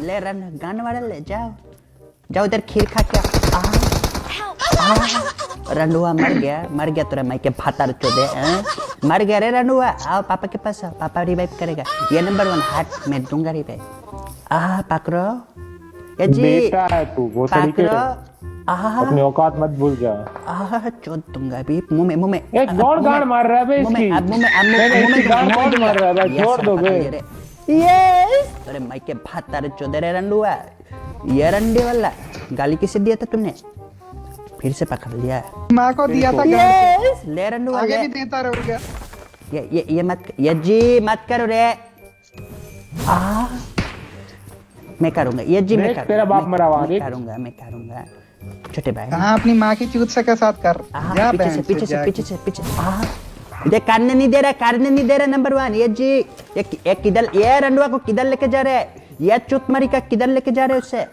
ले run gun वाला ले जाओ जाओ इधर खीर खा के रंडुआ मर गया तेरा माई के भातार चोदे मर गया रे रंडुआ आओ पापा के पास आओ पापा रिवाइव करेगा ये नंबर 1 हार्ट में दूंगा रिवाइव पकड़ो ये जी बेटा है तू वो तरीके पकड़ो अपनी औकात मत भूल जा चोद दूंगा अभी मुंह में एक कौन गांड मार रहा है बे इसकी मुंह में गांड कौन मार रहा है भाई छोड़ दो बे यस अरे माई के भातार चोदे रे रंडुआ ये रंडे वाला गाली किसे दिया था तूने फिर से पकड़ लिया माँ को दिया था यस ले रंडू आगे भी देता रहूंगा ये मत ये जी मत करो रे मैं करूंगा ये जी मैं तेरा बाप मरा हुआ मैं करूंगा छोटे भाई कहाँ अपनी माँ की चूत से के साथ कर जा पीछे से देख करने नहीं दे रहा नंबर 1 ये जी ये किधर ये रंडुआ को किधर लेके जा रहे हैं ये चुत मरी का किधर लेके जा रहे हैं उससे